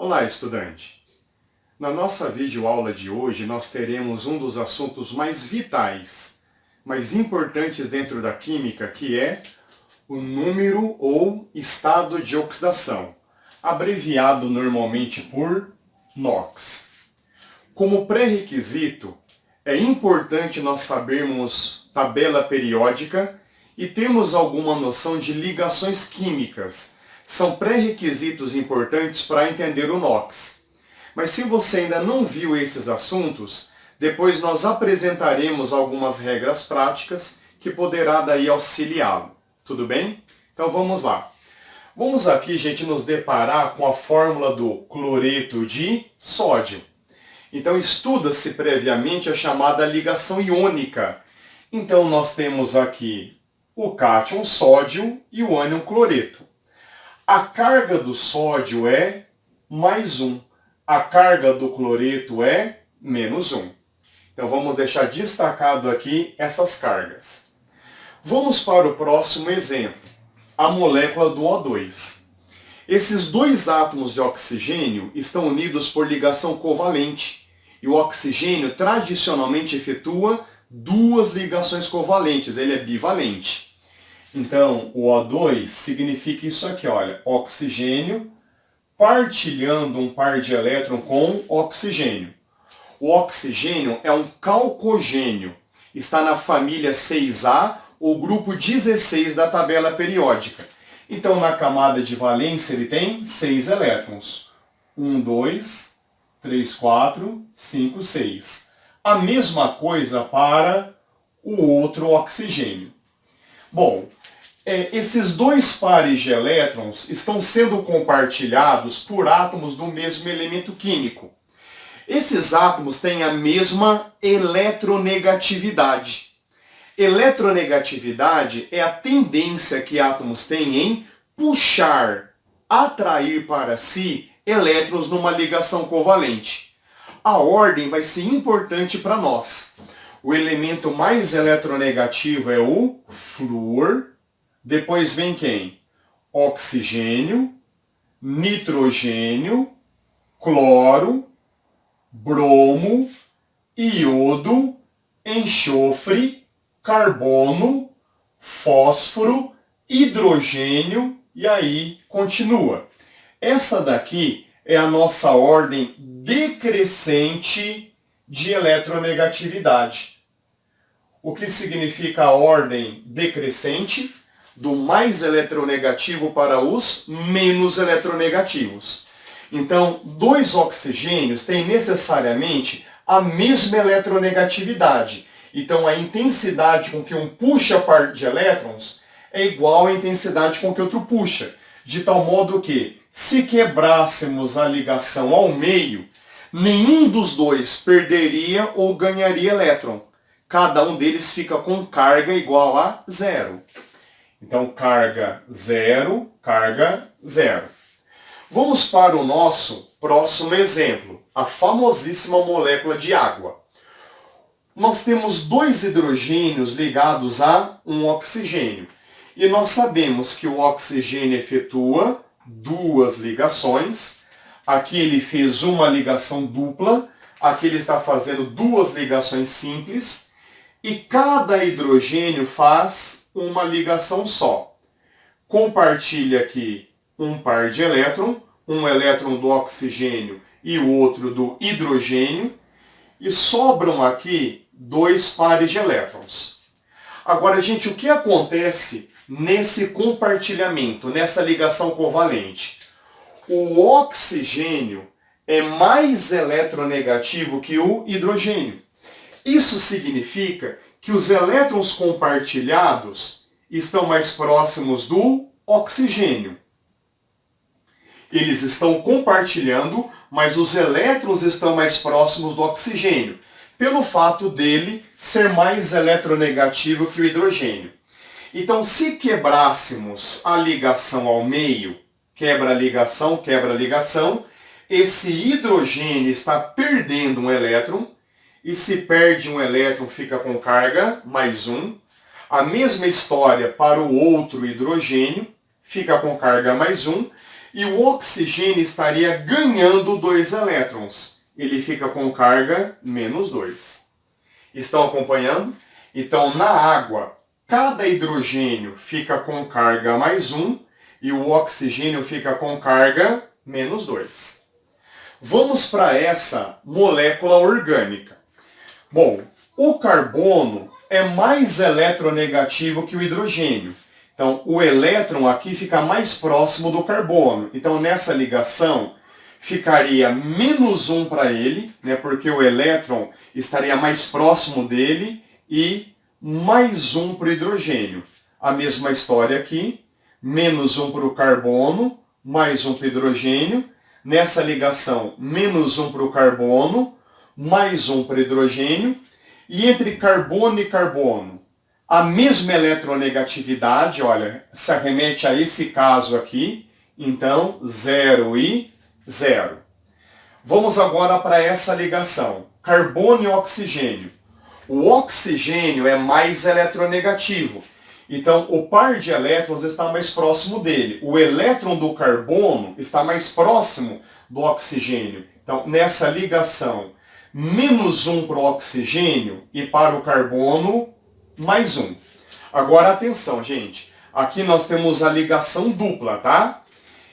Olá, estudante! Na nossa videoaula de hoje, nós teremos um dos assuntos mais vitais, mais importantes dentro da química, que é o número ou estado de oxidação, abreviado normalmente por NOx. Como pré-requisito, é importante nós sabermos tabela periódica e termos alguma noção de ligações químicas. São pré-requisitos importantes para entender o NOx. Mas se você ainda não viu esses assuntos, depois nós apresentaremos algumas regras práticas que poderá daí auxiliá-lo. Tudo bem? Então vamos lá. Vamos aqui, gente, nos deparar com a fórmula do cloreto de sódio. Então estuda-se previamente a chamada ligação iônica. Então nós temos aqui o cátion sódio e o ânion cloreto. A carga do sódio é +1. A carga do cloreto é -1. Então vamos deixar destacado aqui essas cargas. Vamos para o próximo exemplo, a molécula do O2. Esses dois átomos de oxigênio estão unidos por ligação covalente. E o oxigênio tradicionalmente efetua duas ligações covalentes, ele é bivalente. Então, o O2 significa isso aqui, olha, oxigênio partilhando um par de elétrons com oxigênio. O oxigênio é um calcogênio, está na família 6A, ou grupo 16 da tabela periódica. Então, na camada de valência, ele tem 6 elétrons. 1, 2, 3, 4, 5, 6. A mesma coisa para o outro oxigênio. Bom, esses dois pares de elétrons estão sendo compartilhados por átomos do mesmo elemento químico. Esses átomos têm a mesma eletronegatividade. Eletronegatividade é a tendência que átomos têm em puxar, atrair para si elétrons numa ligação covalente. A ordem vai ser importante para nós. O elemento mais eletronegativo é o flúor. Depois vem quem? Oxigênio, nitrogênio, cloro, bromo, iodo, enxofre, carbono, fósforo, hidrogênio e aí continua. Essa daqui é a nossa ordem decrescente de eletronegatividade. O que significa a ordem decrescente? Do mais eletronegativo para os menos eletronegativos. Então, dois oxigênios têm necessariamente a mesma eletronegatividade. Então, a intensidade com que um puxa a par de elétrons é igual à intensidade com que outro puxa. De tal modo que, se quebrássemos a ligação ao meio, nenhum dos dois perderia ou ganharia elétron. Cada um deles fica com carga igual a 0. Então, carga 0, carga 0. Vamos para o nosso próximo exemplo, a famosíssima molécula de água. Nós temos dois hidrogênios ligados a um oxigênio. E nós sabemos que o oxigênio efetua duas ligações. Aqui ele fez uma ligação dupla, aqui ele está fazendo duas ligações simples. E cada hidrogênio faz uma ligação só. Compartilha aqui um par de elétrons, um elétron do oxigênio e o outro do hidrogênio, e sobram aqui dois pares de elétrons. Agora, gente, o que acontece nesse compartilhamento, nessa ligação covalente? O oxigênio é mais eletronegativo que o hidrogênio. Isso significa que os elétrons compartilhados estão mais próximos do oxigênio. Eles estão compartilhando, mas os elétrons estão mais próximos do oxigênio, pelo fato dele ser mais eletronegativo que o hidrogênio. Então, se quebrássemos a ligação ao meio, quebra a ligação, esse hidrogênio está perdendo um elétron, e se perde um elétron, fica com carga, +1. A mesma história para o outro hidrogênio, fica com carga +1. e o oxigênio estaria ganhando 2 elétrons. Ele fica com carga -2. Estão acompanhando? Então, na água, cada hidrogênio fica com carga +1 e o oxigênio fica com carga -2. Vamos para essa molécula orgânica. Bom, o carbono é mais eletronegativo que o hidrogênio. Então, o elétron aqui fica mais próximo do carbono. Então, nessa ligação, ficaria -1 para ele, né, porque o elétron estaria mais próximo dele, e +1 para o hidrogênio. A mesma história aqui, -1 para o carbono, +1 para o hidrogênio. Nessa ligação, -1 para o carbono, +1 para o hidrogênio. E entre carbono e carbono, a mesma eletronegatividade, olha, se arremete a esse caso aqui, então 0 e 0. Vamos agora para essa ligação, carbono e oxigênio. O oxigênio é mais eletronegativo, então o par de elétrons está mais próximo dele. O elétron do carbono está mais próximo do oxigênio. Então, nessa ligação, -1 para o oxigênio e para o carbono, +1. Agora, atenção, gente. Aqui nós temos a ligação dupla, tá?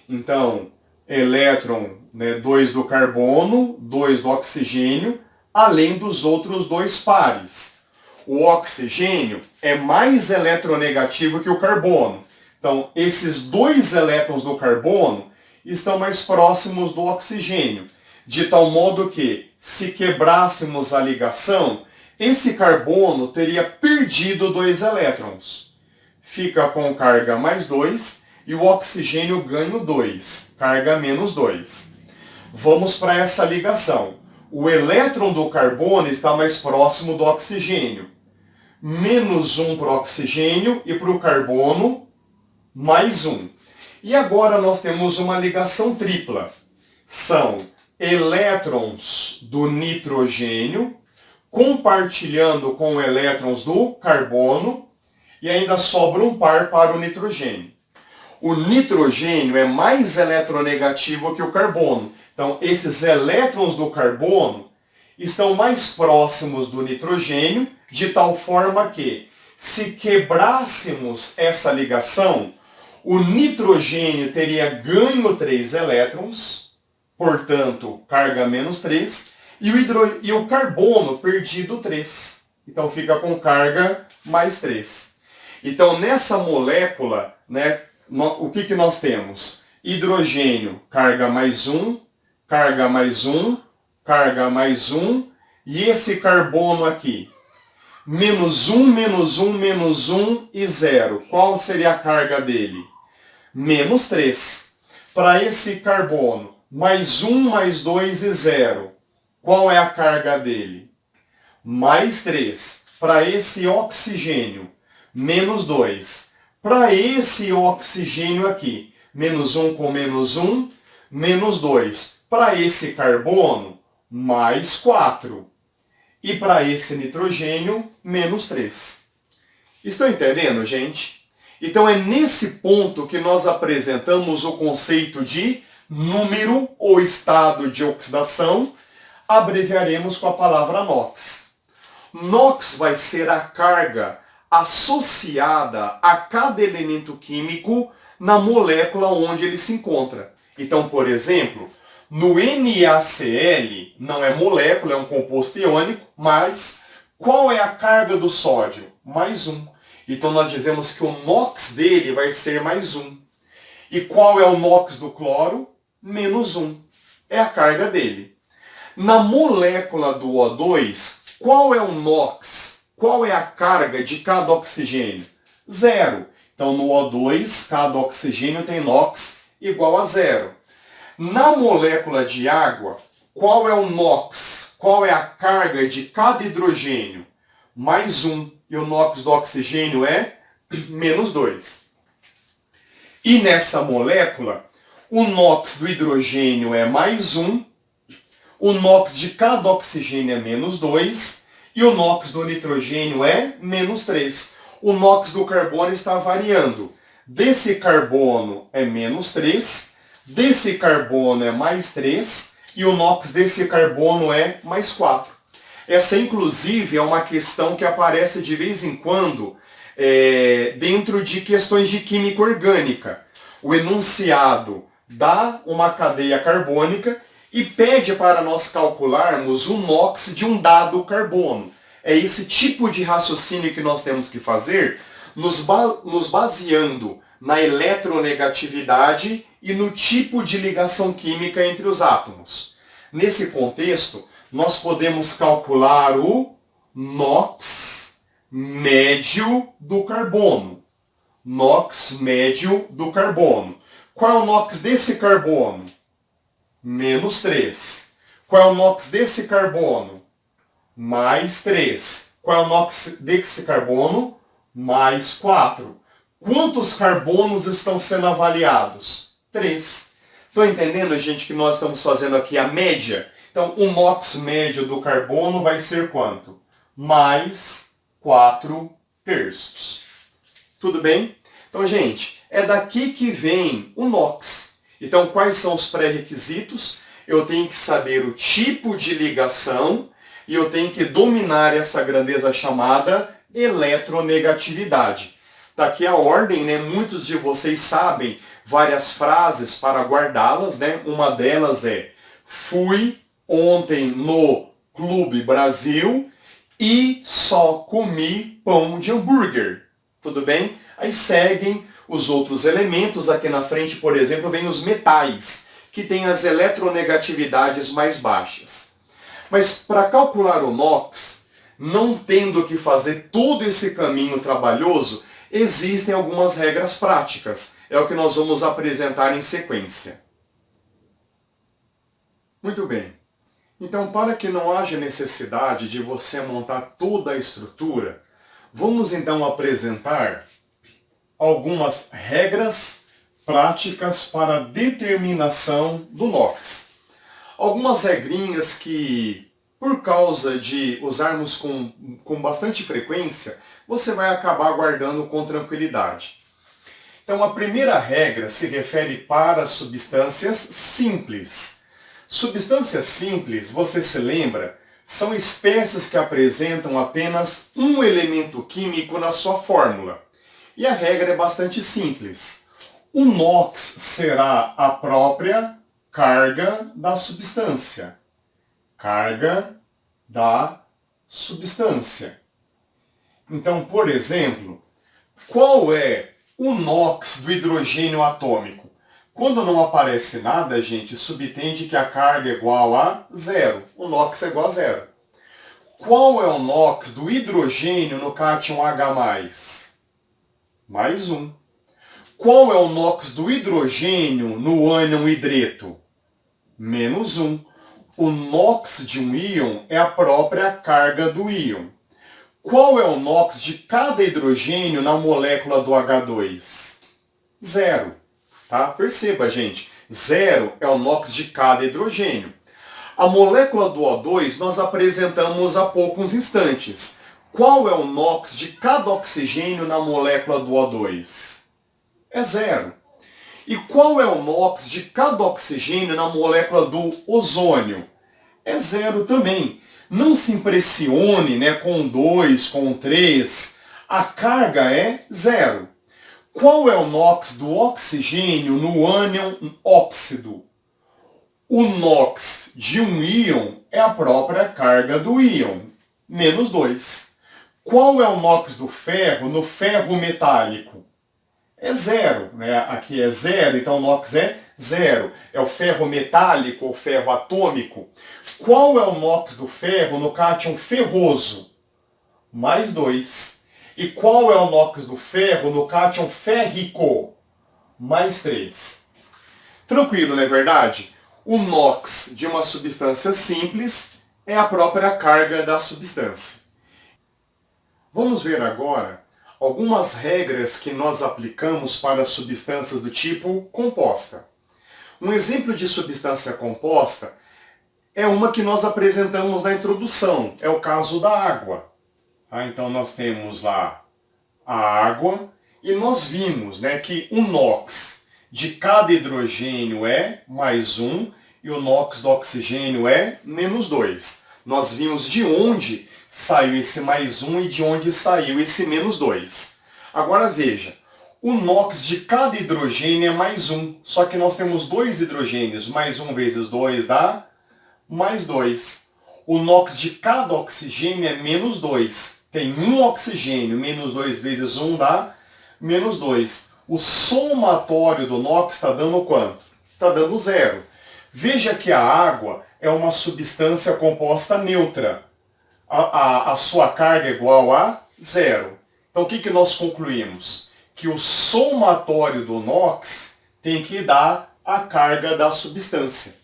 Então, elétron, né, 2 do carbono, 2 do oxigênio, além dos outros 2 pares. O oxigênio é mais eletronegativo que o carbono. Então, esses 2 elétrons do carbono estão mais próximos do oxigênio, de tal modo que, se quebrássemos a ligação, esse carbono teria perdido 2 elétrons. Fica com carga +2 e o oxigênio ganha 2, carga -2. Vamos para essa ligação. O elétron do carbono está mais próximo do oxigênio. -1 para o oxigênio e para o carbono, +1. E agora nós temos uma ligação tripla. São elétrons do nitrogênio compartilhando com elétrons do carbono e ainda sobra um par para o nitrogênio. O nitrogênio é mais eletronegativo que o carbono. Então, esses elétrons do carbono estão mais próximos do nitrogênio, de tal forma que, se quebrássemos essa ligação, o nitrogênio teria ganho 3 elétrons, portanto, carga -3, e o carbono perdido 3. Então, fica com carga +3. Então, nessa molécula, né, o que nós temos? Hidrogênio, carga +1, carga +1, carga +1, e esse carbono aqui, -1, -1, -1 e 0. Qual seria a carga dele? -3. Para esse carbono, +1, +2 e 0. Qual é a carga dele? +3. Para esse oxigênio, -2. Para esse oxigênio aqui, -1 com -1, -2. Para esse carbono, +4. E para esse nitrogênio, -3. Estão entendendo, gente? Então é nesse ponto que nós apresentamos o conceito de número ou estado de oxidação, abreviaremos com a palavra NOx. NOx vai ser a carga associada a cada elemento químico na molécula onde ele se encontra. Então, por exemplo, no NaCl, não é molécula, é um composto iônico, mas qual é a carga do sódio? +1. Então nós dizemos que o NOx dele vai ser +1. E qual é o NOx do cloro? -1. É a carga dele. Na molécula do O2, qual é o NOx? Qual é a carga de cada oxigênio? 0. Então no O2, cada oxigênio tem NOx igual a 0. Na molécula de água, qual é o NOx? Qual é a carga de cada hidrogênio? +1. E o NOx do oxigênio é -2. E nessa molécula, o NOx do hidrogênio é +1, o NOx de cada oxigênio é -2 e o NOx do nitrogênio é -3. O NOx do carbono está variando. Desse carbono é -3, desse carbono é mais 3 e o NOx desse carbono é mais 4. Essa, inclusive, é uma questão que aparece de vez em quando dentro de questões de química orgânica. O enunciado dá uma cadeia carbônica e pede para nós calcularmos o NOx de um dado carbono. É esse tipo de raciocínio que nós temos que fazer, nos baseando na eletronegatividade e no tipo de ligação química entre os átomos. Nesse contexto, nós podemos calcular o NOx médio do carbono. NOx médio do carbono. Qual é o NOx desse carbono? Menos 3. Qual é o NOx desse carbono? Mais 3. Qual é o NOx desse carbono? Mais 4. Quantos carbonos estão sendo avaliados? 3. Estão entendendo, gente, que nós estamos fazendo aqui a média? Então, o NOx médio do carbono vai ser quanto? Mais 4/3. Tudo bem? Então, gente, é daqui que vem o NOx. Então, quais são os pré-requisitos? Eu tenho que saber o tipo de ligação e eu tenho que dominar essa grandeza chamada eletronegatividade. Está aqui a ordem, né? Muitos de vocês sabem várias frases para guardá-las, né? Uma delas é: fui ontem no Clube Brasil e só comi pão de hambúrguer. Tudo bem? Aí seguem os outros elementos. Aqui na frente, por exemplo, vem os metais, que têm as eletronegatividades mais baixas. Mas para calcular o NOx, não tendo que fazer todo esse caminho trabalhoso, existem algumas regras práticas. É o que nós vamos apresentar em sequência. Muito bem. Então, para que não haja necessidade de você montar toda a estrutura, vamos então apresentar algumas regras práticas para a determinação do NOx. Algumas regrinhas que, por causa de usarmos com bastante frequência, você vai acabar guardando com tranquilidade. Então, a primeira regra se refere para substâncias simples. Substâncias simples, você se lembra, são espécies que apresentam apenas um elemento químico na sua fórmula. E a regra é bastante simples. O NOx será a própria carga da substância. Carga da substância. Então, por exemplo, qual é o NOx do hidrogênio atômico? Quando não aparece nada, gente, subtende que a carga é igual a 0. O NOx é igual a 0. Qual é o NOx do hidrogênio no cátion H+? Mais 1. Qual é o NOx do hidrogênio no ânion hidreto? Menos 1. O NOx de um íon é a própria carga do íon. Qual é o NOx de cada hidrogênio na molécula do H2? 0. Tá? Perceba, gente. 0 é o NOx de cada hidrogênio. A molécula do O2 nós apresentamos há poucos instantes. Qual é o NOx de cada oxigênio na molécula do O2? É 0. E qual é o NOx de cada oxigênio na molécula do ozônio? É 0 também. Não se impressione, né, com 2, com 3. A carga é 0. Qual é o NOx do oxigênio no ânion óxido? O NOx de um íon é a própria carga do íon, menos 2. Qual é o NOx do ferro no ferro metálico? É 0, né? Aqui é 0, então o NOx é 0. É o ferro metálico ou ferro atômico. Qual é o NOx do ferro no cátion ferroso? Mais 2. E qual é o NOx do ferro no cátion férrico? Mais 3. Tranquilo, não é verdade? O NOx de uma substância simples é a própria carga da substância. Vamos ver agora algumas regras que nós aplicamos para substâncias do tipo composta. Um exemplo de substância composta é uma que nós apresentamos na introdução, é o caso da água. Então nós temos lá a água e nós vimos, né, que o NOx de cada hidrogênio é mais 1 e o NOx do oxigênio é menos 2. Nós vimos de onde saiu esse mais 1 e de onde saiu esse menos 2. Agora veja, o NOx de cada hidrogênio é mais 1, só que nós temos dois hidrogênios, mais 1 vezes 2 dá mais 2. O NOx de cada oxigênio é menos 2. Tem um oxigênio, menos 2 vezes 1 dá menos 2. O somatório do NOx está dando quanto? Está dando 0. Veja que a água é uma substância composta neutra. A sua carga é igual a 0. Então o que nós concluímos? Que o somatório do NOx tem que dar a carga da substância.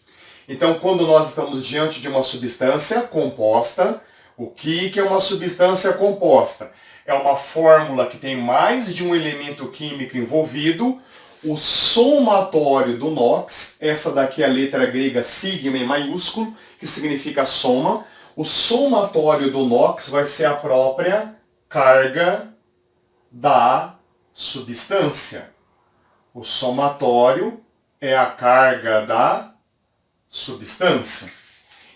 Então quando nós estamos diante de uma substância composta, o que é uma substância composta? É uma fórmula que tem mais de um elemento químico envolvido. O somatório do NOx, essa daqui é a letra grega sigma em maiúsculo, que significa soma. O somatório do NOx vai ser a própria carga da substância. O somatório é a carga da substância.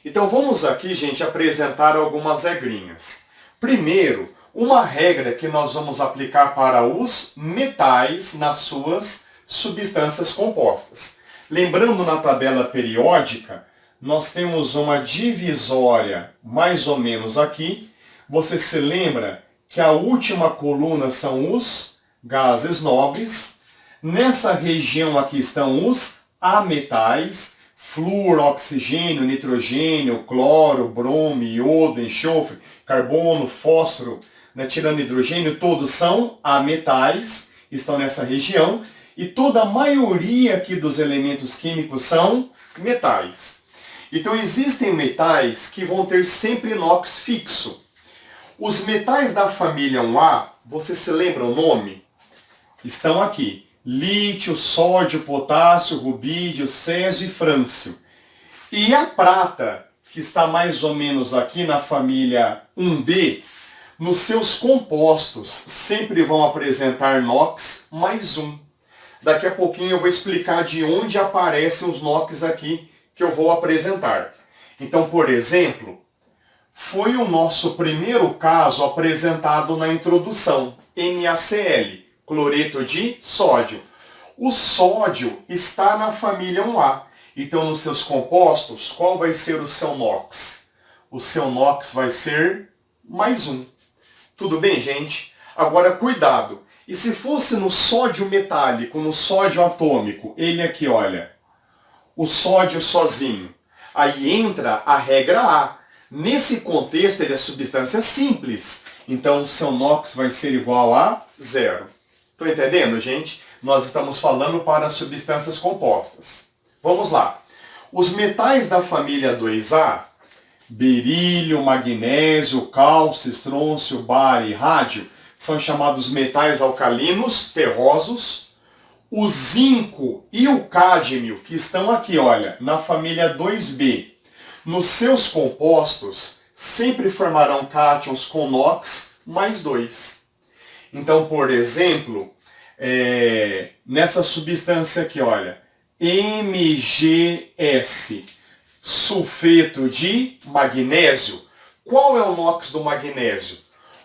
Então vamos aqui, gente, apresentar algumas regrinhas. Primeiro, uma regra que nós vamos aplicar para os metais nas suas substâncias compostas. Lembrando, na tabela periódica, nós temos uma divisória mais ou menos aqui. Você se lembra que a última coluna são os gases nobres. Nessa região aqui estão os ametais, flúor, oxigênio, nitrogênio, cloro, bromo, iodo, enxofre, carbono, fósforo, tirando hidrogênio, todos são ametais, estão nessa região, e toda a maioria aqui dos elementos químicos são metais. Então existem metais que vão ter sempre NOx fixo. Os metais da família 1A, você se lembra o nome? Estão aqui. Lítio, sódio, potássio, rubídio, césio e frâncio. E a prata, que está mais ou menos aqui na família 1B, nos seus compostos sempre vão apresentar NOx mais 1. Daqui a pouquinho eu vou explicar de onde aparecem os NOx aqui que eu vou apresentar. Então, por exemplo, foi o nosso primeiro caso apresentado na introdução, NaCl, cloreto de sódio. O sódio está na família 1A. Então, nos seus compostos, qual vai ser o seu NOx? O seu NOx vai ser mais 1. Tudo bem, gente? Agora, cuidado. E se fosse no sódio metálico, no sódio atômico, ele aqui, olha, o sódio sozinho, aí entra a regra A. Nesse contexto, ele é substância simples. Então, o seu NOx vai ser igual a 0. Estão entendendo, gente? Nós estamos falando para substâncias compostas. Vamos lá. Os metais da família 2A, berílio, magnésio, cálcio, estrôncio, bário e rádio, são chamados metais alcalinos terrosos. O zinco e o cádmio, que estão aqui, olha, na família 2B, nos seus compostos, sempre formarão cátions com NOx mais 2. Então, por exemplo, nessa substância aqui, olha, MgS, sulfeto de magnésio. Qual é o NOx do magnésio?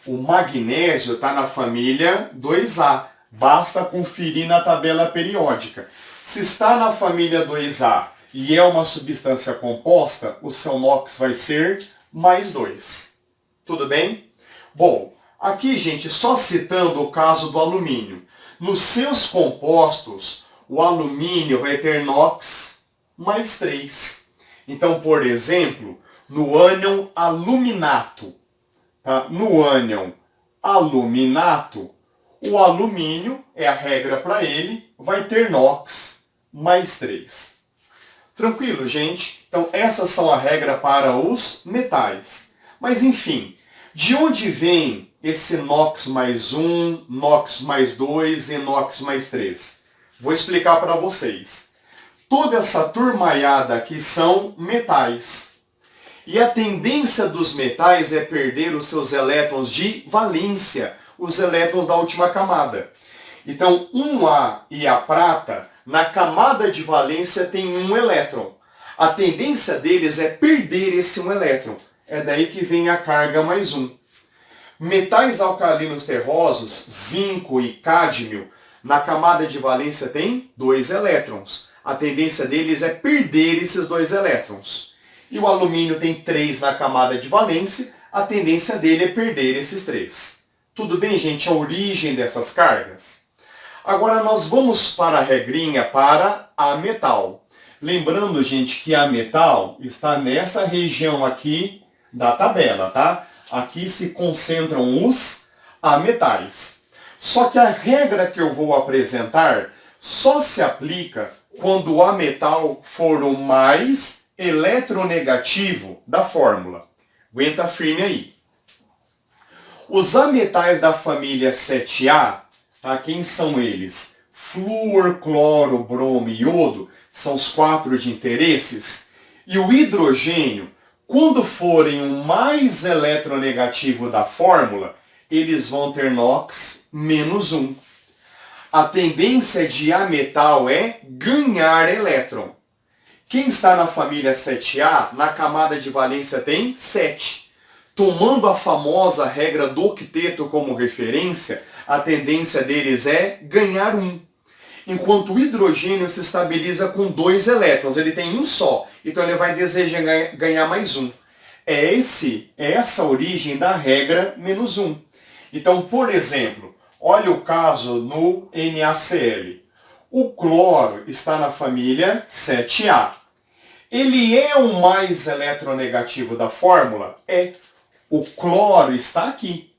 O magnésio está na família 2A. Basta conferir na tabela periódica. Se está na família 2A e é uma substância composta, o seu NOx vai ser mais 2. Tudo bem? Bom, aqui, gente, só citando o caso do alumínio. Nos seus compostos, o alumínio vai ter NOx mais 3. Então, por exemplo, no ânion aluminato, tá? No ânion aluminato, o alumínio, é a regra para ele, vai ter NOx mais 3. Tranquilo, gente? Então, essas são a regra para os metais. Mas, enfim, de onde vem esse NOx mais 1, NOx mais 2 e NOx mais 3? Vou explicar para vocês. Toda essa turmaiada aqui são metais. E a tendência dos metais é perder os seus elétrons de valência, os elétrons da última camada. Então, 1A e a prata na camada de valência tem um elétron. A tendência deles é perder esse um elétron. É daí que vem a carga mais um. Metais alcalinos terrosos, zinco e cádmio, na camada de valência tem 2 elétrons. A tendência deles é perder esses 2 elétrons. E o alumínio tem 3 na camada de valência, a tendência dele é perder esses 3. Tudo bem, gente? A origem dessas cargas. Agora nós vamos para a regrinha para a metal. Lembrando, gente, que a metal está nessa região aqui da tabela, tá? Aqui se concentram os ametais. Só que a regra que eu vou apresentar só se aplica quando o ametal for o mais eletronegativo da fórmula. Aguenta firme aí. Os ametais da família 7A, tá? Quem são eles? Flúor, cloro, bromo e iodo são os 4 de interesses. E o hidrogênio, quando forem o mais eletronegativo da fórmula, eles vão ter NOx -1. A tendência de ametal é ganhar elétron. Quem está na família 7A, na camada de valência tem 7. Tomando a famosa regra do octeto como referência, a tendência deles é ganhar 1. Enquanto o hidrogênio se estabiliza com 2 elétrons, ele tem um só, então ele vai desejar ganhar mais 1. É essa a origem da regra -1. Então, por exemplo, olha o caso no NaCl. O cloro está na família 7A. Ele é o mais eletronegativo da fórmula? É. O cloro está aqui.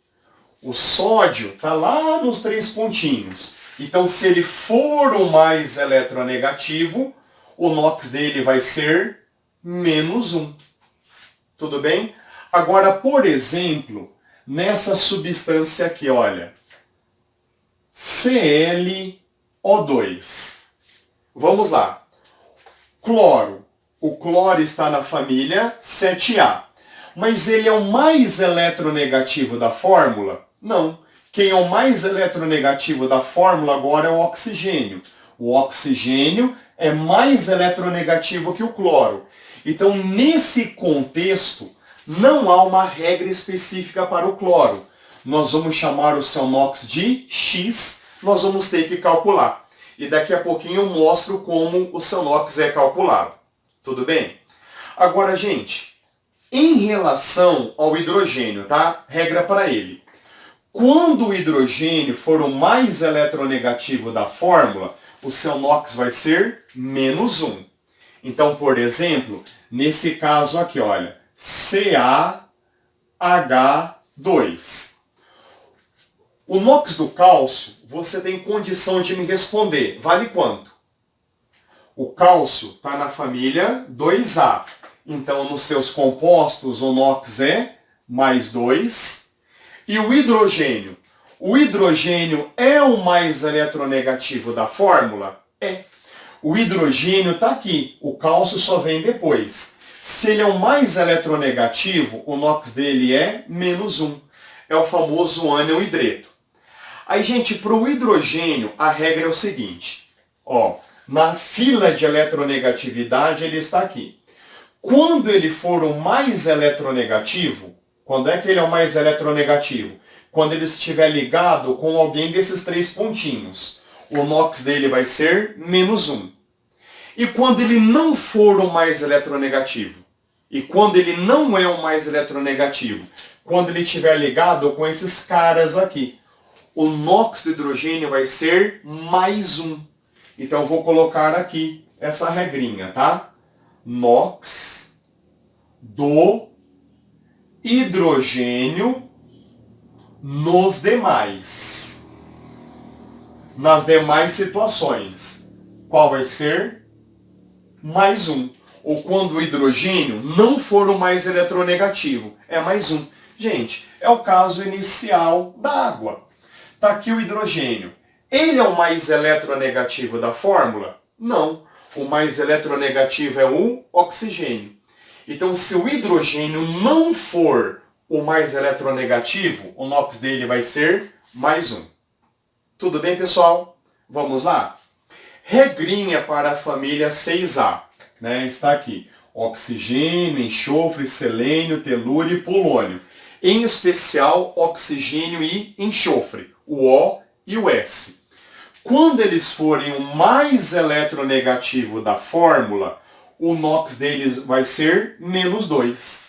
O sódio está lá nos 3 pontinhos. Então, se ele for o mais eletronegativo, o NOx dele vai ser -1. Tudo bem? Agora, por exemplo, nessa substância aqui, olha. ClO2. Vamos lá. Cloro. O cloro está na família 7A. Mas ele é o mais eletronegativo da fórmula? Não. Quem é o mais eletronegativo da fórmula agora é o oxigênio. O oxigênio é mais eletronegativo que o cloro. Então, nesse contexto, não há uma regra específica para o cloro. Nós vamos chamar o seu NOx de X, nós vamos ter que calcular. E daqui a pouquinho eu mostro como o seu NOx é calculado. Tudo bem? Agora, gente, em relação ao hidrogênio, tá? Regra para ele. Quando o hidrogênio for o mais eletronegativo da fórmula, o seu NOx vai ser -1. Então, por exemplo, nesse caso aqui, olha, CaH2. O NOx do cálcio, você tem condição de me responder. Vale quanto? O cálcio está na família 2A. Então, nos seus compostos, o NOx é +2. E o hidrogênio? O hidrogênio é o mais eletronegativo da fórmula? É. O hidrogênio está aqui. O cálcio só vem depois. Se ele é o mais eletronegativo, o NOx dele é -1. É o famoso ânion hidreto. Aí, gente, para o hidrogênio, a regra é o seguinte. Ó, na fila de eletronegatividade, ele está aqui. Quando ele for o mais eletronegativo, quando é que ele é o mais eletronegativo? Quando ele estiver ligado com alguém desses 3 pontinhos. O NOx dele vai ser -1. E quando ele não for o mais eletronegativo? E quando ele não é o mais eletronegativo? Quando ele estiver ligado com esses caras aqui. O NOx do hidrogênio vai ser +1. Então eu vou colocar aqui essa regrinha, tá? NOx do hidrogênio nos demais. Nas demais situações. Qual vai ser? +1. Ou quando o hidrogênio não for o mais eletronegativo, é +1. Gente, é o caso inicial da água. Está aqui o hidrogênio. Ele é o mais eletronegativo da fórmula? Não. O mais eletronegativo é o oxigênio. Então, se o hidrogênio não for o mais eletronegativo, o NOx dele vai ser +1. Tudo bem, pessoal? Vamos lá? Regrinha para a família 6A, né? Está aqui. Oxigênio, enxofre, selênio, telúrio e polônio. Em especial, oxigênio e enxofre, o O e o S. Quando eles forem o mais eletronegativo da fórmula, o NOx deles vai ser -2.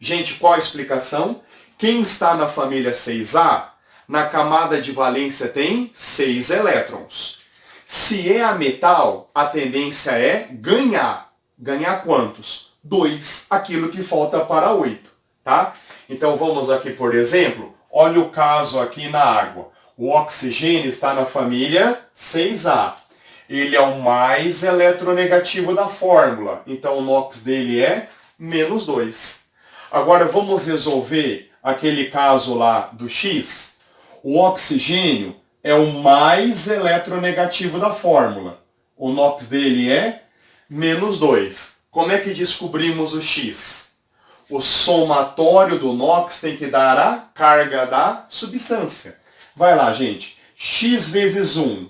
Gente, qual a explicação? Quem está na família 6A, na camada de valência tem 6 elétrons. Se é a metal, a tendência é ganhar. Ganhar quantos? 2, aquilo que falta para 8, tá? Então vamos aqui, por exemplo, olha o caso aqui na água. O oxigênio está na família 6A. Ele é o mais eletronegativo da fórmula, então o NOx dele é -2. Agora vamos resolver aquele caso lá do X. O oxigênio é o mais eletronegativo da fórmula. O NOx dele é -2. Como é que descobrimos o X? O somatório do NOx tem que dar a carga da substância. Vai lá, gente. X vezes 1.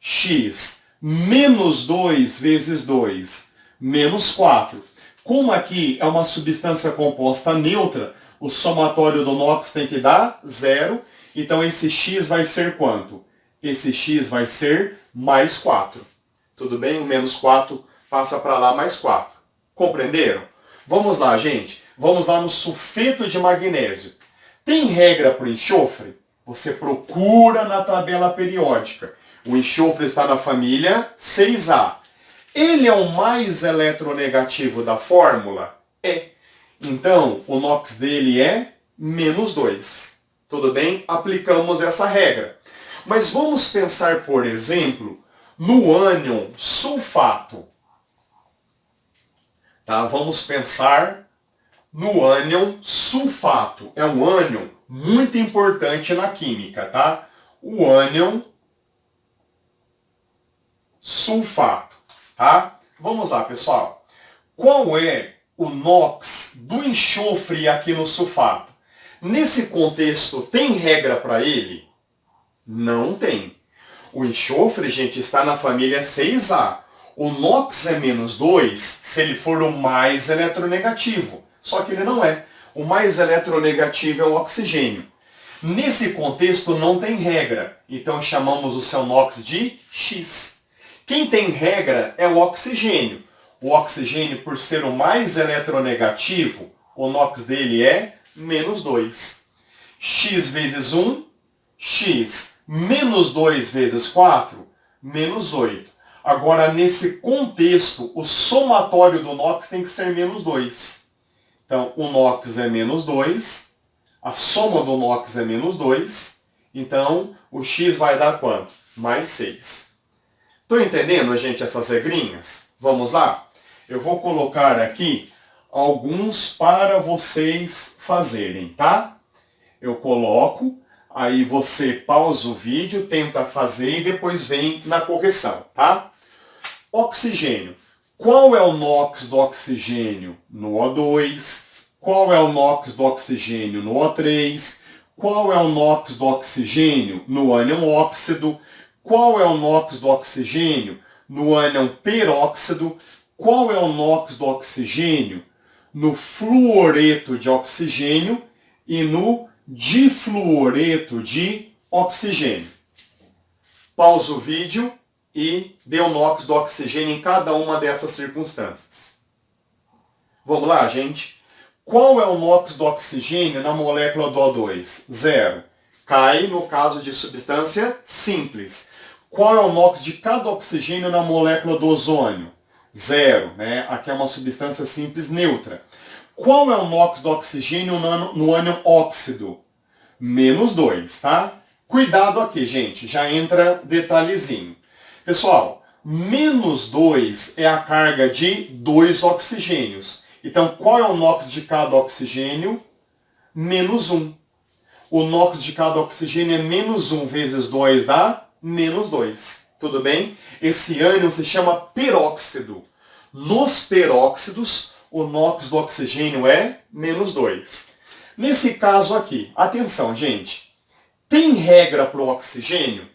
X menos 2 vezes 2. Menos 4. Como aqui é uma substância composta neutra, o somatório do NOx tem que dar 0. Então esse X vai ser quanto? Esse X vai ser mais 4. Tudo bem? O menos 4 passa para lá mais 4. Compreenderam? Vamos lá, gente. Vamos lá no sulfeto de magnésio. Tem regra para o enxofre? Você procura na tabela periódica. O enxofre está na família 6A. Ele é o mais eletronegativo da fórmula? É. Então, o NOx dele é -2. Tudo bem? Aplicamos essa regra. Mas vamos pensar, por exemplo, no ânion sulfato. Tá? Vamos pensar no ânion sulfato. É um ânion muito importante na química, tá? O ânion sulfato, tá? Vamos lá, pessoal. Qual é o NOx do enxofre aqui no sulfato? Nesse contexto, tem regra para ele? Não tem. O enxofre, gente, está na família 6A. O NOx é -2 se ele for o mais eletronegativo. Só que ele não é. O mais eletronegativo é o oxigênio. Nesse contexto não tem regra. Então chamamos o seu NOx de X. Quem tem regra é o oxigênio. O oxigênio, por ser o mais eletronegativo, o NOx dele é -2. X vezes 1, X menos 2 vezes 4, -8. Agora, nesse contexto, o somatório do NOx tem que ser -2. Então, o NOx é -2, a soma do NOx é -2, então o X vai dar quanto? Mais 6. Estão entendendo, gente, essas regrinhas? Vamos lá? Eu vou colocar aqui alguns para vocês fazerem, tá? Eu coloco, aí você pausa o vídeo, tenta fazer e depois vem na correção, tá? Oxigênio. Qual é o NOx do oxigênio no O2? Qual é o NOx do oxigênio no O3? Qual é o NOx do oxigênio no ânion óxido? Qual é o NOx do oxigênio no ânion peróxido? Qual é o NOx do oxigênio no fluoreto de oxigênio e no difluoreto de oxigênio? Pausa o vídeo e dê o NOx do oxigênio em cada uma dessas circunstâncias. Vamos lá, gente? Qual é o NOx do oxigênio na molécula do O2? 0. Cai no caso de substância simples. Qual é o NOx de cada oxigênio na molécula do ozônio? 0, né? Aqui é uma substância simples neutra. Qual é o NOx do oxigênio no ânion óxido? -2, tá? Cuidado aqui, gente, já entra detalhezinho. Pessoal, -2 é a carga de 2 oxigênios. Então, qual é o NOx de cada oxigênio? -1. O NOx de cada oxigênio é -1 vezes 2 dá -2. Tudo bem? Esse ânion se chama peróxido. Nos peróxidos, o NOx do oxigênio é -2. Nesse caso aqui, atenção, gente. Tem regra para o oxigênio?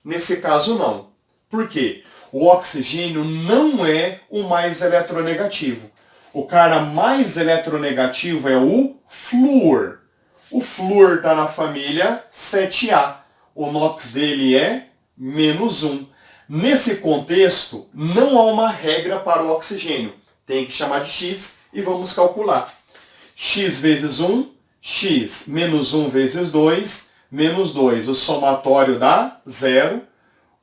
Nesse caso, não. Por quê? O oxigênio não é o mais eletronegativo. O cara mais eletronegativo é o flúor. O flúor está na família 7A. O NOx dele é -1. Nesse contexto, não há uma regra para o oxigênio. Tem que chamar de X e vamos calcular. X vezes 1, X menos 1 vezes 2, menos 2. O somatório dá 0.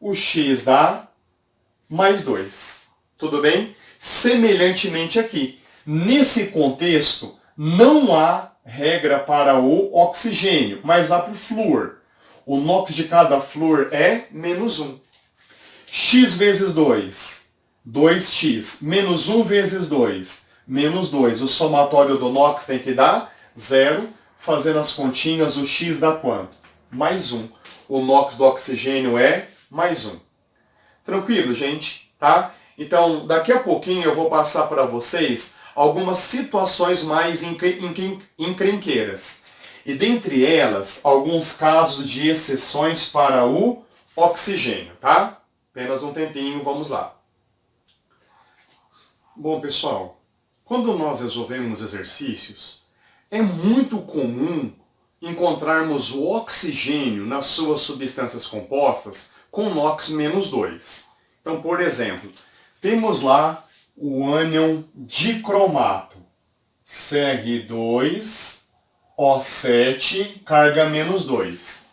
O X dá mais 2. Tudo bem? Semelhantemente aqui. Nesse contexto, não há regra para o oxigênio, mas há para o flúor. O NOx de cada flúor é -1. X vezes 2, 2x. Menos 1 vezes 2, menos 2. O somatório do NOx tem que dar 0. Fazendo as continhas, o X dá quanto? Mais 1. O NOx do oxigênio é mais 1. Tranquilo, gente? Tá? Então, daqui a pouquinho eu vou passar para vocês algumas situações mais encrenqueiras. E dentre elas, alguns casos de exceções para o oxigênio, tá? Apenas um tempinho, vamos lá. Bom, pessoal, quando nós resolvemos exercícios, é muito comum encontrarmos o oxigênio nas suas substâncias compostas com NOx -2. Então, por exemplo, temos lá o ânion dicromato, Cr2O7, carga -2.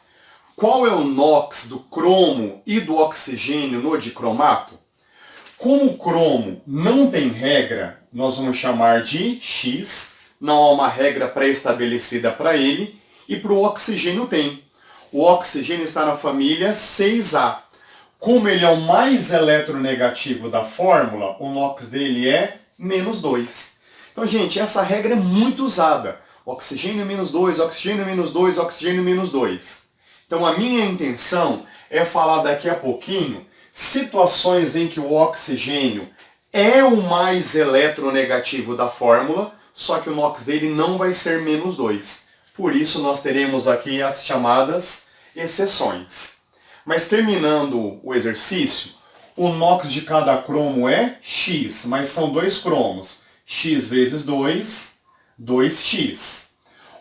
Qual é o NOx do cromo e do oxigênio no dicromato? Como o cromo não tem regra, nós vamos chamar de X, não há uma regra pré-estabelecida para ele, e para o oxigênio tem. O oxigênio está na família 6A. Como ele é o mais eletronegativo da fórmula, o NOx dele é -2. Então, gente, essa regra é muito usada. Oxigênio -2, oxigênio -2, oxigênio -2. Então, a minha intenção é falar daqui a pouquinho situações em que o oxigênio é o mais eletronegativo da fórmula, só que o NOx dele não vai ser -2. Por isso, nós teremos aqui as chamadas exceções. Mas terminando o exercício, o NOx de cada cromo é X, mas são dois cromos. X vezes 2, 2x.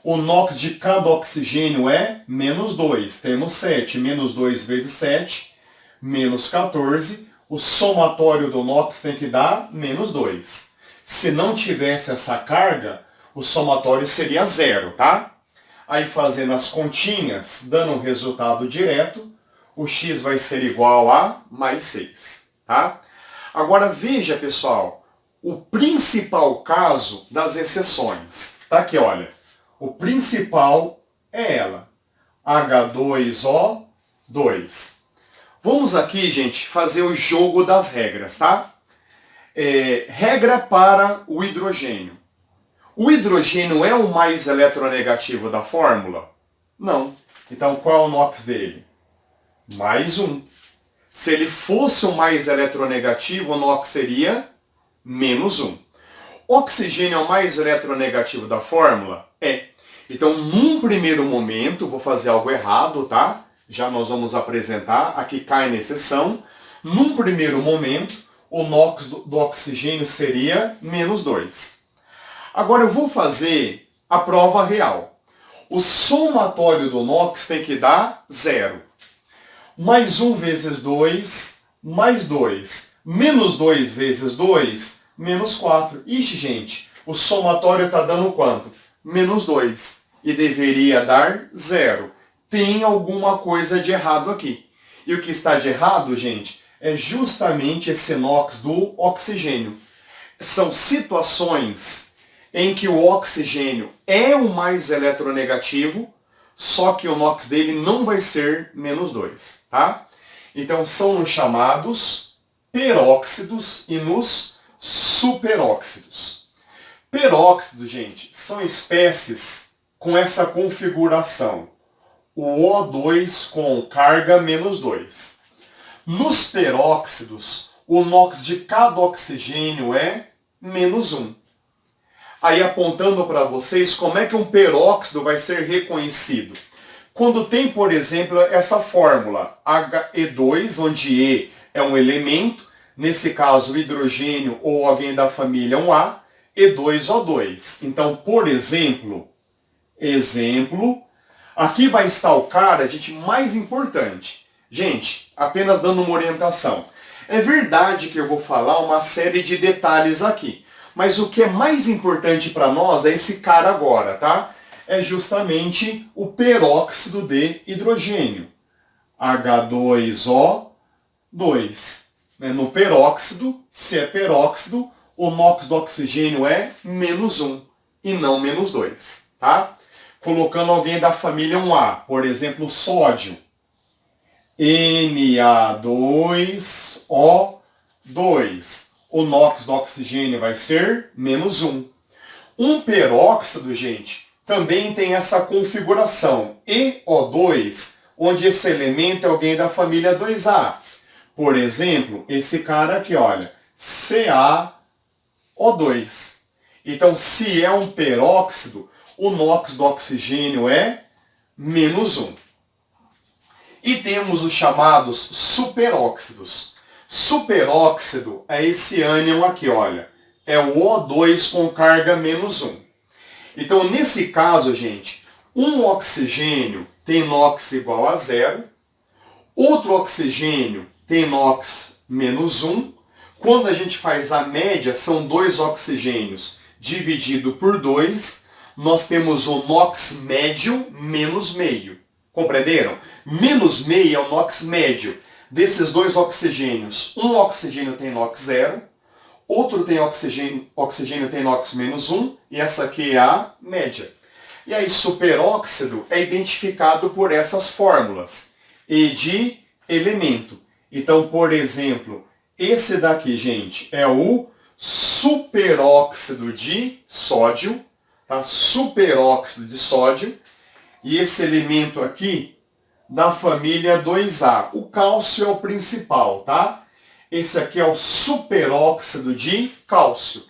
O NOx de cada oxigênio é -2. Temos 7. -2 vezes 7, menos 14. O somatório do NOx tem que dar -2. Se não tivesse essa carga, o somatório seria 0, tá? Aí fazendo as continhas, dando um resultado direto, o X vai ser igual a mais 6, tá? Agora veja, pessoal, o principal caso das exceções. Tá aqui, olha. O principal é ela, H2O2. Vamos aqui, gente, fazer o jogo das regras, tá? Regra para o hidrogênio. O hidrogênio é o mais eletronegativo da fórmula? Não. Então qual é o NOx dele? Mais 1. Se ele fosse o mais eletronegativo, o NOx seria -1. Oxigênio é o mais eletronegativo da fórmula? É. Então, num primeiro momento, vou fazer algo errado, tá? Já nós vamos apresentar, aqui cai na exceção. Num primeiro momento, o NOx do oxigênio seria -2. Agora eu vou fazer a prova real. O somatório do NOx tem que dar 0. Mais 1 vezes 2, mais 2. Menos 2 vezes 2, menos 4. Ixi, gente, o somatório está dando quanto? -2. E deveria dar 0. Tem alguma coisa de errado aqui. E o que está de errado, gente, é justamente esse NOx do oxigênio. São situações em que o oxigênio é o mais eletronegativo, só que o NOx dele não vai ser -2, tá? Então são nos chamados peróxidos e nos superóxidos. Peróxidos, gente, são espécies com essa configuração. O O2 com carga -2. Nos peróxidos, o NOx de cada oxigênio é -1. Aí apontando para vocês como é que um peróxido vai ser reconhecido. Quando tem, por exemplo, essa fórmula, HE2, onde E é um elemento nesse caso o hidrogênio ou alguém da família 1A, e 2O2. Então, por exemplo, aqui vai estar o cara, gente, mais importante. Gente, apenas dando uma orientação. É verdade que eu vou falar uma série de detalhes aqui, mas o que é mais importante para nós é esse cara agora, tá? É justamente o peróxido de hidrogênio. H2O2. No peróxido, se é peróxido, o NOx do oxigênio é -1 e não -2, tá? Colocando alguém da família 1A, por exemplo, sódio, Na2O2, o NOx do oxigênio vai ser -1. Um peróxido, gente, também tem essa configuração EO2, onde esse elemento é alguém da família 2A. Por exemplo, esse cara aqui, olha, CaO2. Então, se é um peróxido, o NOx do oxigênio é -1. E temos os chamados superóxidos. Superóxido é esse ânion aqui, olha. É o O2 com carga -1. Então, nesse caso, gente, um oxigênio tem NOx igual a 0. Outro oxigênio tem NOx -1. Quando a gente faz a média, são 2 oxigênios dividido por 2. Nós temos o NOx médio menos meio. Compreenderam? Menos meio é o NOx médio. Desses 2 oxigênios, um oxigênio tem NOx 0. Outro tem oxigênio tem NOx -1. E essa aqui é a média. E aí, superóxido é identificado por essas fórmulas. E de elemento. Então, por exemplo, esse daqui, gente, é o superóxido de sódio, tá? Superóxido de sódio. E esse elemento aqui, da família 2A. O cálcio é o principal, tá? Esse aqui é o superóxido de cálcio.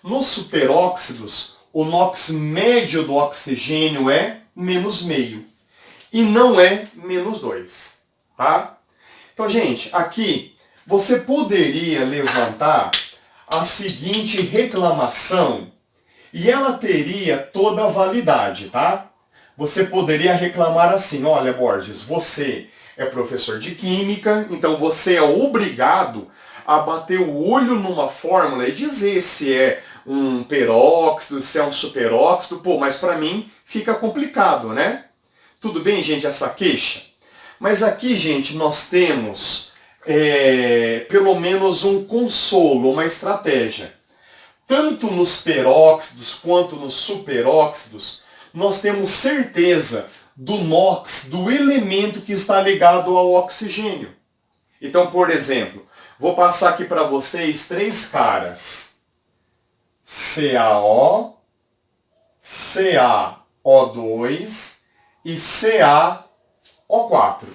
Nos superóxidos, o NOx médio do oxigênio é -0,5. E não é -2, tá? Então, gente, aqui você poderia levantar a seguinte reclamação e ela teria toda a validade, tá? Você poderia reclamar assim, olha, Borges, você é professor de química, então você é obrigado a bater o olho numa fórmula e dizer se é um peróxido, se é um superóxido, pô, mas para mim fica complicado, né? Tudo bem, gente, essa queixa? Mas aqui, gente, nós temos pelo menos um consolo, uma estratégia. Tanto nos peróxidos quanto nos superóxidos, nós temos certeza do NOx, do elemento que está ligado ao oxigênio. Então, por exemplo, vou passar aqui para vocês 3 caras. CaO, CaO2 e CaO4.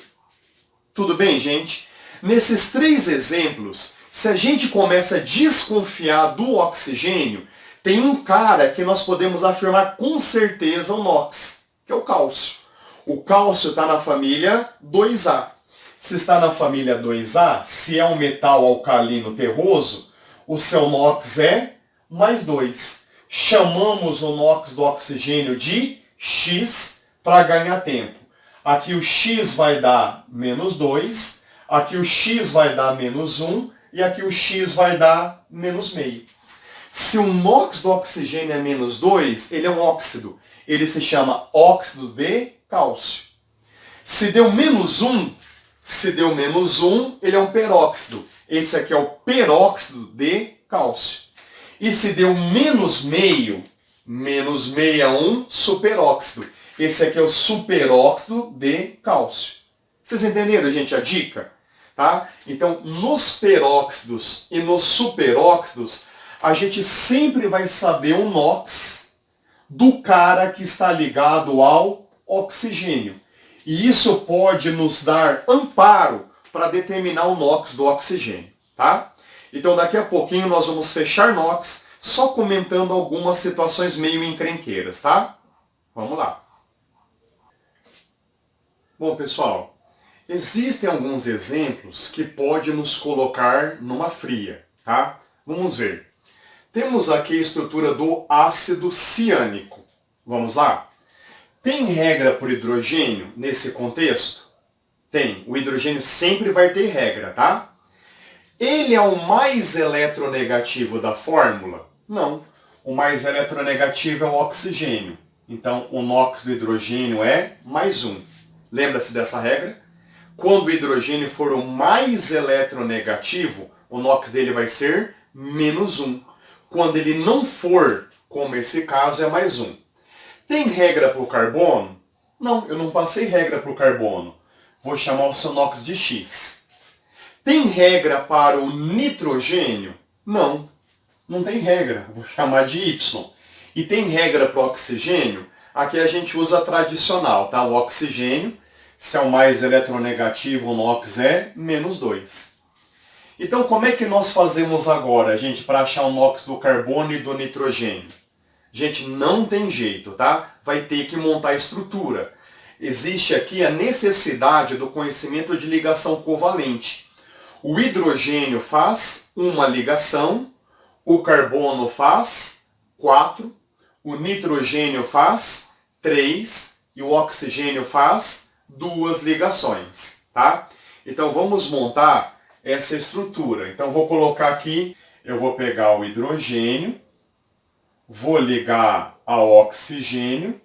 Tudo bem, gente? Nesses 3 exemplos, se a gente começa a desconfiar do oxigênio, tem um cara que nós podemos afirmar com certeza o NOx, que é o cálcio. O cálcio está na família 2A. Se está na família 2A, se é um metal alcalino terroso, o seu NOx é +2. Chamamos o NOx do oxigênio de X para ganhar tempo. Aqui o X vai dar -2, aqui o X vai dar -1 e aqui o X vai dar -0,5. Se o NOx do oxigênio é -2, ele é um óxido. Ele se chama óxido de cálcio. Se deu -1, ele é um peróxido. Esse aqui é o peróxido de cálcio. E se deu -0,5, -0,5 é um superóxido. Esse aqui é o superóxido de cálcio. Vocês entenderam, gente, a dica? Tá? Então, nos peróxidos e nos superóxidos, a gente sempre vai saber o NOx do cara que está ligado ao oxigênio. E isso pode nos dar amparo para determinar o NOx do oxigênio. Tá? Então, daqui a pouquinho nós vamos fechar NOx, só comentando algumas situações meio encrenqueiras, tá? Vamos lá. Bom, pessoal, Existem alguns exemplos que podem nos colocar numa fria, tá? Vamos ver. Temos aqui a estrutura do ácido ciânico. Vamos lá? Tem regra por hidrogênio nesse contexto? Tem. O hidrogênio sempre vai ter regra, tá? Ele é o mais eletronegativo da fórmula? Não. O mais eletronegativo é o oxigênio. Então, o NOx do hidrogênio é mais 1. Lembra-se dessa regra? Quando o hidrogênio for o mais eletronegativo, o NOx dele vai ser menos 1. Quando ele não for, como esse caso, é mais 1. Tem regra para o carbono? Não, eu não passei regra para o carbono. Vou chamar o seu NOx de X. Tem regra para o nitrogênio? Não, não tem regra. Vou chamar de Y. E tem regra para o oxigênio? Aqui a gente usa a tradicional, tá? O oxigênio, se é o mais eletronegativo, o NOx é menos 2. Então, como é que nós fazemos agora, gente, para achar o NOx do carbono e do nitrogênio? Gente, não tem jeito, tá? Vai ter que montar a estrutura. Existe aqui a necessidade do conhecimento de ligação covalente. O hidrogênio faz uma ligação, o carbono faz 4, o nitrogênio faz 3 e o oxigênio faz 2 ligações, tá? Então vamos montar essa estrutura. Então vou colocar aqui, eu vou pegar o hidrogênio, vou ligar ao oxigênio,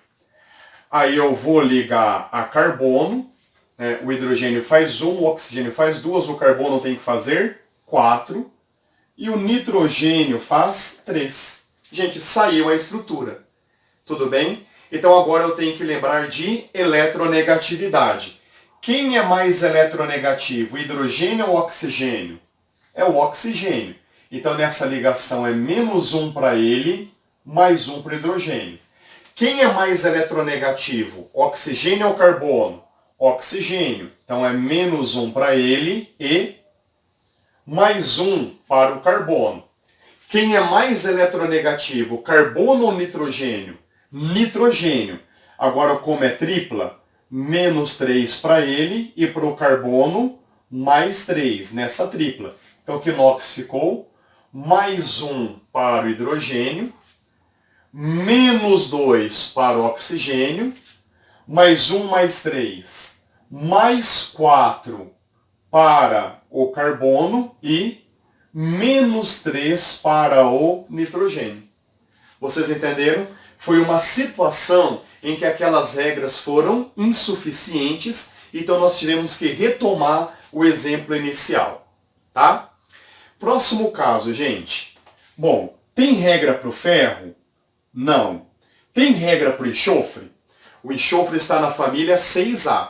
aí eu vou ligar a carbono, né? O hidrogênio faz 1, o oxigênio faz 2, o carbono tem que fazer 4 e o nitrogênio faz 3. Gente, saiu a estrutura. Tudo bem? Então agora eu tenho que lembrar de eletronegatividade. Quem é mais eletronegativo, o hidrogênio ou o oxigênio? É o oxigênio. Então nessa ligação é menos 1 para ele, mais 1 para o hidrogênio. Quem é mais eletronegativo, oxigênio ou carbono? Oxigênio. Então é menos 1 para ele e mais 1 para o carbono. Quem é mais eletronegativo, carbono ou nitrogênio? Nitrogênio. Agora, como é tripla, menos 3 para ele e para o carbono, mais 3 nessa tripla. Então, que NOx ficou? Mais 1 para o hidrogênio, menos 2 para o oxigênio, mais 1 mais 3, mais 4 para o carbono e menos 3 para o nitrogênio. Vocês entenderam? Foi uma situação em que aquelas regras foram insuficientes, então nós tivemos que retomar o exemplo inicial, tá? Próximo caso, gente. Bom, tem regra para o ferro? Não. Tem regra para o enxofre? O enxofre está na família 6A.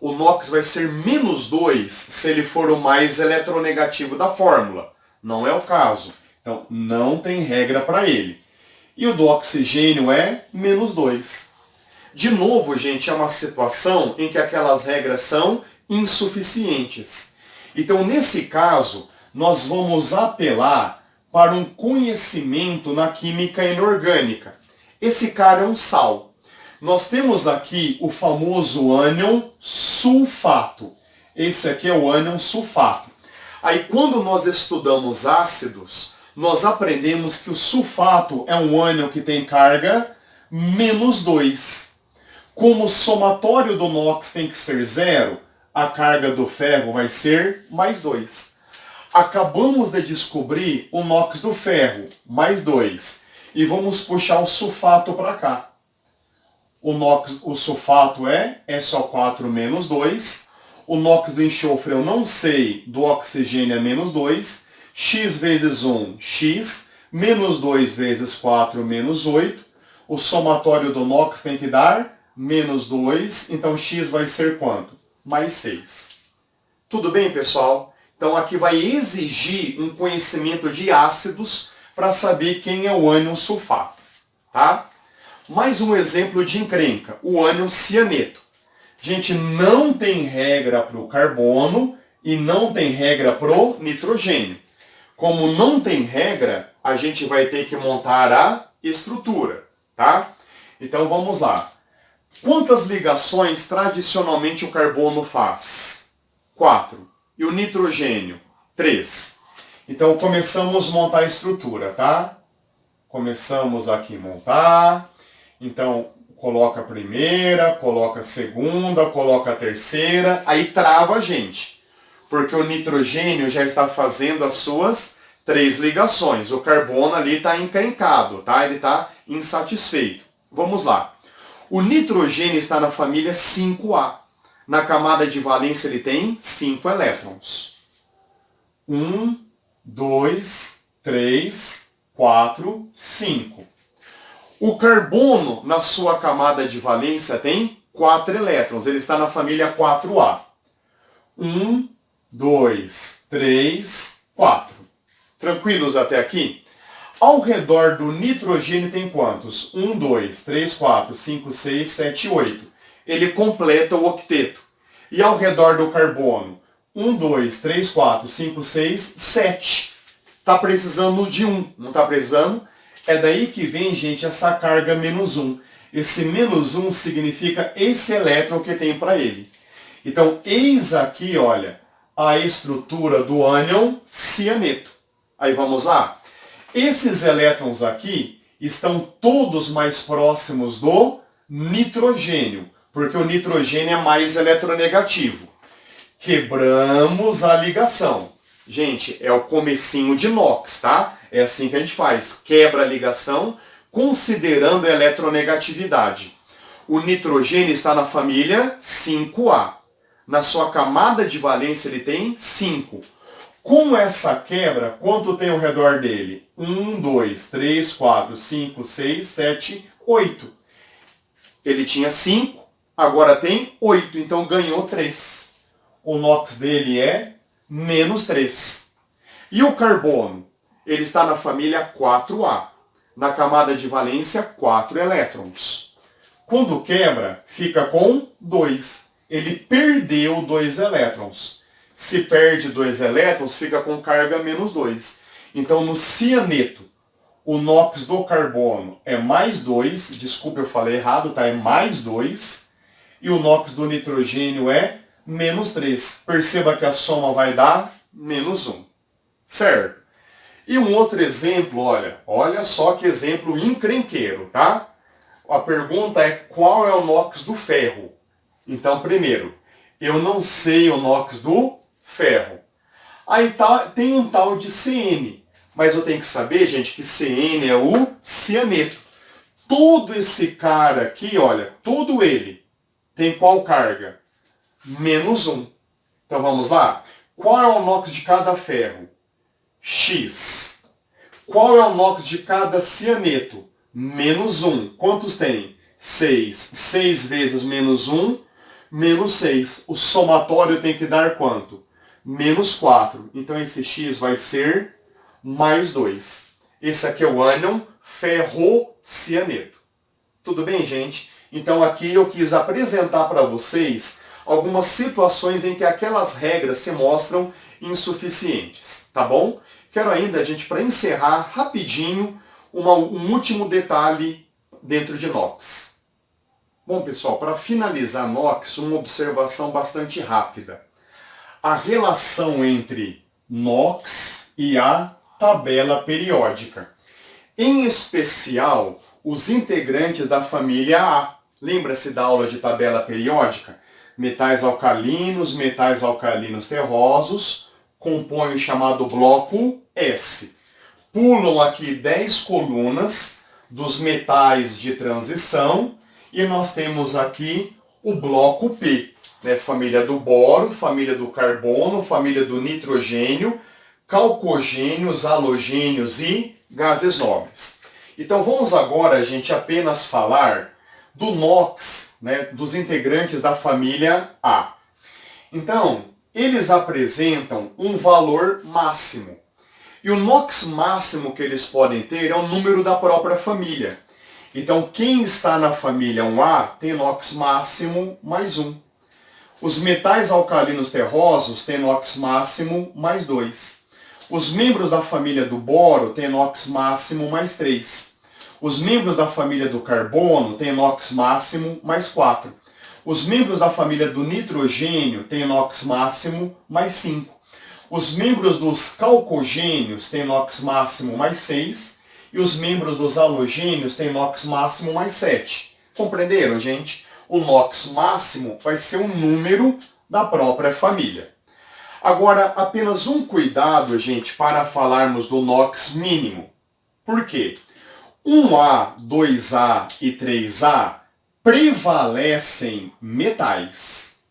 O NOx vai ser menos 2 se ele for o mais eletronegativo da fórmula. Não é o caso. Então, não tem regra para ele. E o do oxigênio é menos 2. De novo, gente, é uma situação em que aquelas regras são insuficientes. Então, nesse caso, nós vamos apelar para um conhecimento na química inorgânica. Esse cara é um sal. Nós temos aqui o famoso ânion sulfato. Esse aqui é o ânion sulfato. Aí quando nós estudamos ácidos, nós aprendemos que o sulfato é um ânion que tem carga menos 2. Como o somatório do NOx tem que ser 0, a carga do ferro vai ser mais 2. Acabamos de descobrir o NOx do ferro, mais 2. E vamos puxar o sulfato para cá. O NOx, o sulfato é SO4 menos 2. O NOx do enxofre eu não sei, do oxigênio é menos 2. X vezes 1, X. Menos 2 vezes 4, menos 8. O somatório do NOx tem que dar menos 2. Então X vai ser quanto? Mais 6. Tudo bem, pessoal? Então aqui vai exigir um conhecimento de ácidos para saber quem é o ânion sulfato. Tá? Mais um exemplo de encrenca, o ânion cianeto. Gente, não tem regra para o carbono e não tem regra para o nitrogênio. Como não tem regra, a gente vai ter que montar a estrutura, tá? Então vamos lá. Quantas ligações tradicionalmente o carbono faz? 4. E o nitrogênio? 3. Então começamos a montar a estrutura, tá? Começamos aqui a montar. Então coloca a primeira, coloca a segunda, coloca a terceira. Aí trava a gente. Porque o nitrogênio já está fazendo as suas 3 ligações. O carbono ali está encrencado, tá? Ele está insatisfeito. Vamos lá. O nitrogênio está na família 5A. Na camada de valência ele tem 5 elétrons. 1, 2, 3, 4, 5. O carbono, na sua camada de valência, tem 4 elétrons. Ele está na família 4A. 1, 2, 3, 4. Tranquilos até aqui? Ao redor do nitrogênio tem quantos? 1, 2, 3, 4, 5, 6, 7, 8. Ele completa o octeto. E ao redor do carbono? 1, 2, 3, 4, 5, 6, 7. Está precisando de 1, não está precisando? É daí que vem, gente, essa carga menos 1. Esse menos 1 significa esse elétron que tem para ele. Então, eis aqui, olha, a estrutura do ânion cianeto. Aí vamos lá. Esses elétrons aqui estão todos mais próximos do nitrogênio, porque o nitrogênio é mais eletronegativo. Quebramos a ligação. Gente, é o comecinho de NOx, tá? É assim que a gente faz. Quebra a ligação, considerando a eletronegatividade. O nitrogênio está na família 5A. Na sua camada de valência ele tem 5. Com essa quebra, quanto tem ao redor dele? 1, 2, 3, 4, 5, 6, 7, 8. Ele tinha 5, agora tem 8, então ganhou 3. O NOx dele é menos 3. E o carbono? Ele está na família 4A. Na camada de valência, 4 elétrons. Quando quebra, fica com 2. Ele perdeu 2 elétrons. Se perde 2 elétrons, fica com carga menos 2. Então, no cianeto, o NOx do carbono é mais 2. Desculpa, eu falei errado, tá? É mais 2. E o NOx do nitrogênio é menos 3. Perceba que a soma vai dar menos 1. Certo? E um outro exemplo, olha só que exemplo encrenqueiro, tá? A pergunta é qual é o NOx do ferro? Então, primeiro, eu não sei o NOx do ferro. Aí tem um tal de CN, mas eu tenho que saber, gente, que CN é o cianeto. Todo esse cara aqui, olha, todo ele tem qual carga? Menos 1. Então vamos lá. Qual é o NOx de cada ferro? X. Qual é o NOx de cada cianeto? Menos 1. Quantos tem? 6. 6 vezes menos 1, menos 6. O somatório tem que dar quanto? Menos 4. Então esse X vai ser mais 2. Esse aqui é o ânion ferrocianeto. Tudo bem, gente? Então aqui eu quis apresentar para vocês algumas situações em que aquelas regras se mostram insuficientes, tá bom? Quero ainda, gente, para encerrar rapidinho, um último detalhe dentro de NOx. Bom, pessoal, para finalizar NOx, uma observação bastante rápida. A relação entre NOx e a tabela periódica. Em especial, os integrantes da família A. Lembra-se da aula de tabela periódica? Metais alcalinos terrosos compõem o chamado bloco S. Pulam aqui 10 colunas dos metais de transição e nós temos aqui o bloco P, né? Família do boro, família do carbono, família do nitrogênio, calcogênios, halogênios e gases nobres. Então vamos agora, gente, apenas falar do NOx, né, dos integrantes da família A. Então, eles apresentam um valor máximo. E o NOx máximo que eles podem ter é o número da própria família. Então, quem está na família 1A tem NOx máximo mais 1. Os metais alcalinos terrosos têm NOx máximo mais 2. Os membros da família do boro têm NOx máximo mais 3. Os membros da família do carbono têm NOx máximo mais 4. Os membros da família do nitrogênio têm NOx máximo mais 5. Os membros dos calcogênios têm NOx máximo mais 6. E os membros dos halogênios têm NOx máximo mais 7. Compreenderam, gente? O NOx máximo vai ser o número da própria família. Agora, apenas um cuidado, gente, para falarmos do NOx mínimo. Por quê? 1A, 2A e 3A prevalecem metais.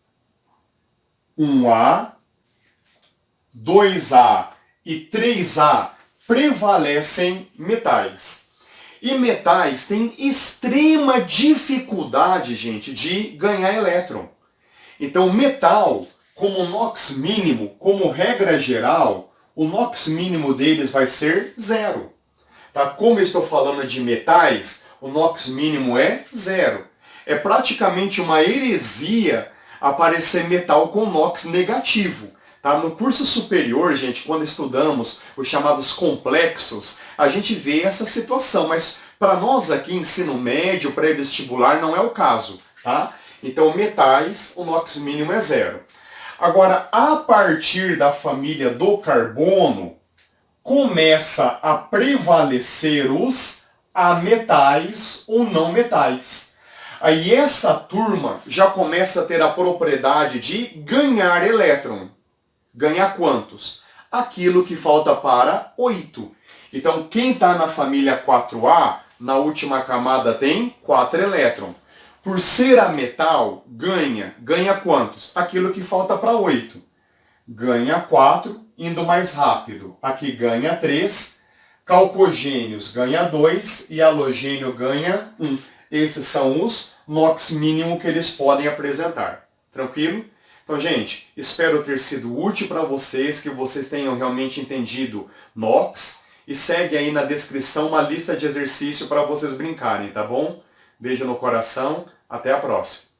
1A, 2A e 3A prevalecem metais. E metais têm extrema dificuldade, gente, de ganhar elétron. Então, metal, como NOx mínimo, como regra geral, o NOx mínimo deles vai ser 0. Tá? Como eu estou falando de metais, o NOx mínimo é 0. É praticamente uma heresia aparecer metal com NOx negativo. Tá? No curso superior, gente, quando estudamos os chamados complexos, a gente vê essa situação, mas para nós aqui, ensino médio, pré-vestibular, não é o caso. Tá? Então, metais, o NOx mínimo é 0. Agora, a partir da família do carbono, começa a prevalecer os ametais ou não metais. Aí essa turma já começa a ter a propriedade de ganhar elétron. Ganhar quantos? Aquilo que falta para 8. Então, quem está na família 4A, na última camada tem 4 elétrons. Por ser ametal, ganha quantos? Aquilo que falta para 8. Ganha 4, indo mais rápido. Aqui ganha 3, calcogênios ganha 2 e halogênio ganha 1. Esses são os NOx mínimo que eles podem apresentar. Tranquilo? Então, gente, espero ter sido útil para vocês, que vocês tenham realmente entendido NOx. E segue aí na descrição uma lista de exercício para vocês brincarem, tá bom? Beijo no coração, até a próxima.